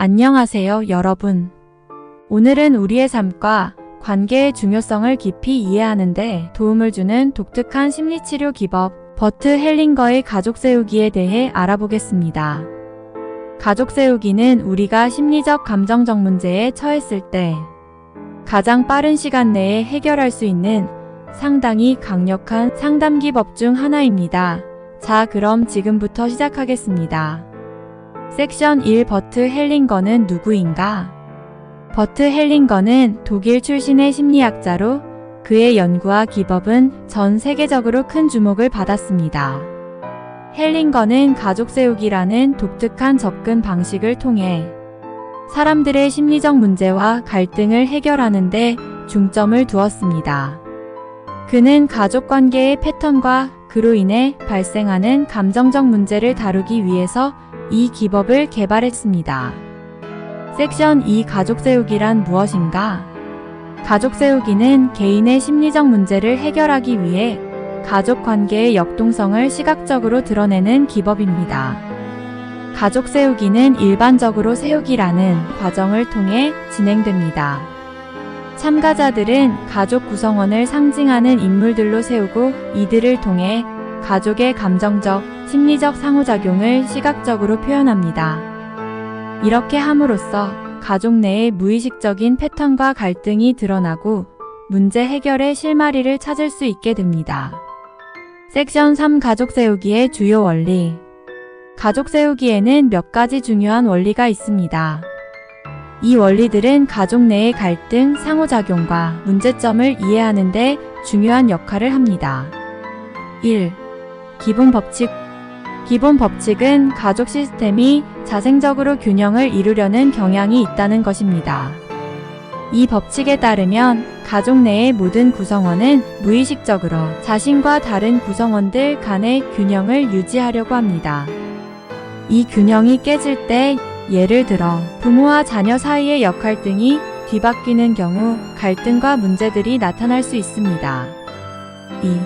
안녕하세요, 여러분. 오늘은 우리의 삶과 관계의 중요성을 깊이 이해하는 데 도움을 주는 독특한 심리치료 기법, 버트 헬링거의 가족 세우기에 대해 알아보겠습니다. 가족 세우기는 우리가 심리적, 감정적 문제에 처했을 때 가장 빠른 시간 내에 해결할 수 있는 상당히 강력한 상담 기법 중 하나입니다. 자, 그럼 지금부터 시작하겠습니다. 섹션 1. 버트 헬링거는 누구인가? 버트 헬링거는 독일 출신의 심리학자로 그의 연구와 기법은 전 세계적으로 큰 주목을 받았습니다. 헬링거는 가족 세우기라는 독특한 접근 방식을 통해 사람들의 심리적 문제와 갈등을 해결하는 데 중점을 두었습니다. 그는 가족 관계의 패턴과 그로 인해 발생하는 감정적 문제를 다루기 위해서 이 기법을 개발했습니다. 섹션 2. 가족 세우기란 무엇인가? 가족 세우기는 개인의 심리적 문제를 해결하기 위해 가족 관계의 역동성을 시각적으로 드러내는 기법입니다. 가족 세우기는 일반적으로 세우기라는 과정을 통해 진행됩니다. 참가자들은 가족 구성원을 상징하는 인물들로 세우고 이들을 통해 가족의 감정적, 심리적 상호작용을 시각적으로 표현합니다. 이렇게 함으로써 가족 내의 무의식적인 패턴과 갈등이 드러나고 문제 해결의 실마리를 찾을 수 있게 됩니다. 섹션 3. 가족 세우기의 주요 원리. 가족 세우기에는 몇 가지 중요한 원리가 있습니다. 이 원리들은 가족 내의 갈등, 상호작용과 문제점을 이해하는 데 중요한 역할을 합니다. 1. 기본 법칙. 기본 법칙은 가족 시스템이 자생적으로 균형을 이루려는 경향이 있다는 것입니다. 이 법칙에 따르면 가족 내의 모든 구성원은 무의식적으로 자신과 다른 구성원들 간의 균형을 유지하려고 합니다. 이 균형이 깨질 때, 예를 들어 부모와 자녀 사이의 역할 등이 뒤바뀌는 경우 갈등과 문제들이 나타날 수 있습니다. 2.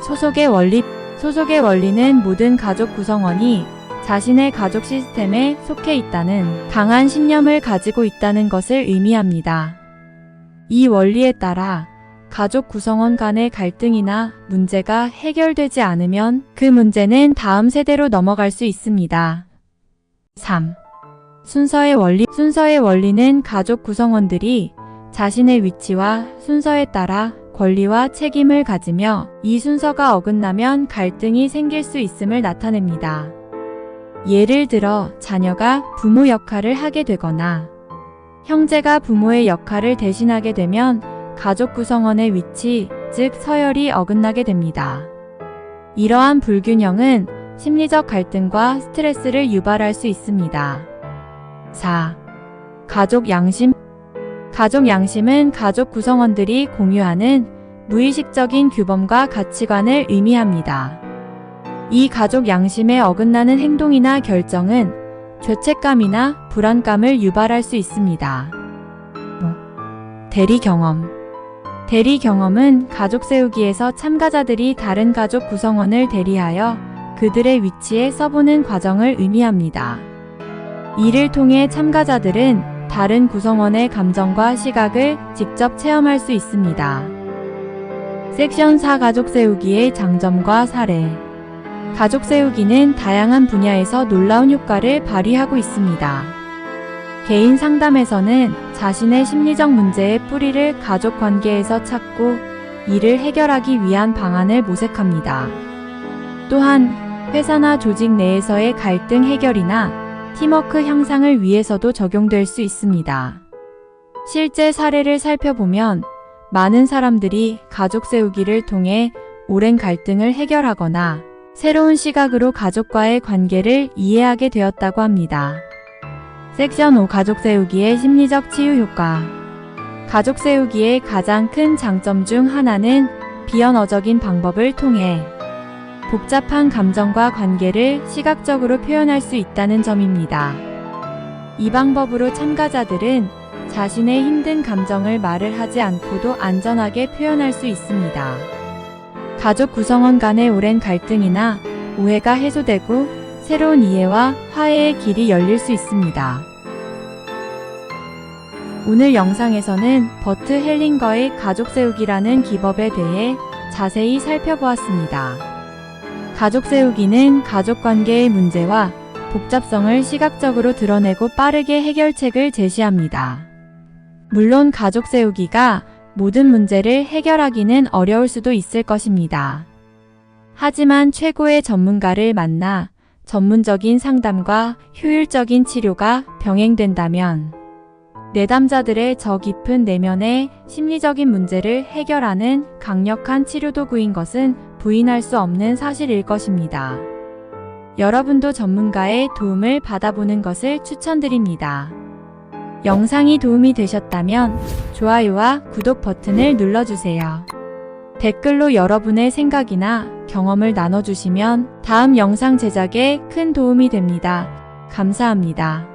소속의 원리. 소속의 원리는 모든 가족 구성원이 자신의 가족 시스템에 속해 있다는 강한 신념을 가지고 있다는 것을 의미합니다. 이 원리에 따라 가족 구성원 간의 갈등이나 문제가 해결되지 않으면 그 문제는 다음 세대로 넘어갈 수 있습니다. 3. 순서의 원리. 순서의 원리는 가족 구성원들이 자신의 위치와 순서에 따라 권리와 책임을 가지며 이 순서가 어긋나면 갈등이 생길 수 있음을 나타냅니다. 예를 들어 자녀가 부모 역할을 하게 되거나 형제가 부모의 역할을 대신하게 되면 가족 구성원의 위치, 즉 서열이 어긋나게 됩니다. 이러한 불균형은 심리적 갈등과 스트레스를 유발할 수 있습니다. 4. 가족 양심. 가족 양심은 가족 구성원들이 공유하는 무의식적인 규범과 가치관을 의미합니다. 이 가족 양심에 어긋나는 행동이나 결정은 죄책감이나 불안감을 유발할 수 있습니다. 대리 경험. 대리 경험은 가족 세우기에서 참가자들이 다른 가족 구성원을 대리하여 그들의 위치에 서보는 과정을 의미합니다. 이를 통해 참가자들은 다른 구성원의 감정과 시각을 직접 체험할 수 있습니다. 섹션 4. 가족 세우기의 장점과 사례. 가족 세우기는 다양한 분야에서 놀라운 효과를 발휘하고 있습니다. 개인 상담에서는 자신의 심리적 문제의 뿌리를 가족 관계에서 찾고 이를 해결하기 위한 방안을 모색합니다. 또한 회사나 조직 내에서의 갈등 해결이나 팀워크 향상을 위해서도 적용될 수 있습니다. 실제 사례를 살펴보면 많은 사람들이 가족 세우기를 통해 오랜 갈등을 해결하거나 새로운 시각으로 가족과의 관계를 이해하게 되었다고 합니다. 섹션 5. 가족 세우기의 심리적 치유 효과. 가족 세우기의 가장 큰 장점 중 하나는 비언어적인 방법을 통해 복잡한 감정과 관계를 시각적으로 표현할 수 있다는 점입니다. 이 방법으로 참가자들은 자신의 힘든 감정을 말을 하지 않고도 안전하게 표현할 수 있습니다. 가족 구성원 간의 오랜 갈등이나 오해가 해소되고 새로운 이해와 화해의 길이 열릴 수 있습니다. 오늘 영상에서는 버트 헬링거의 가족 세우기라는 기법에 대해 자세히 살펴보았습니다. 가족 세우기는 가족 관계의 문제와 복잡성을 시각적으로 드러내고 빠르게 해결책을 제시합니다. 물론 가족 세우기가 모든 문제를 해결하기는 어려울 수도 있을 것입니다. 하지만 최고의 전문가를 만나 전문적인 상담과 효율적인 치료가 병행된다면 내담자들의 저 깊은 내면의 심리적인 문제를 해결하는 강력한 치료도구인 것은 부인할 수 없는 사실일 것입니다. 여러분도 전문가의 도움을 받아보는 것을 추천드립니다. 영상이 도움이 되셨다면 좋아요와 구독 버튼을 눌러주세요. 댓글로 여러분의 생각이나 경험을 나눠주시면 다음 영상 제작에 큰 도움이 됩니다. 감사합니다.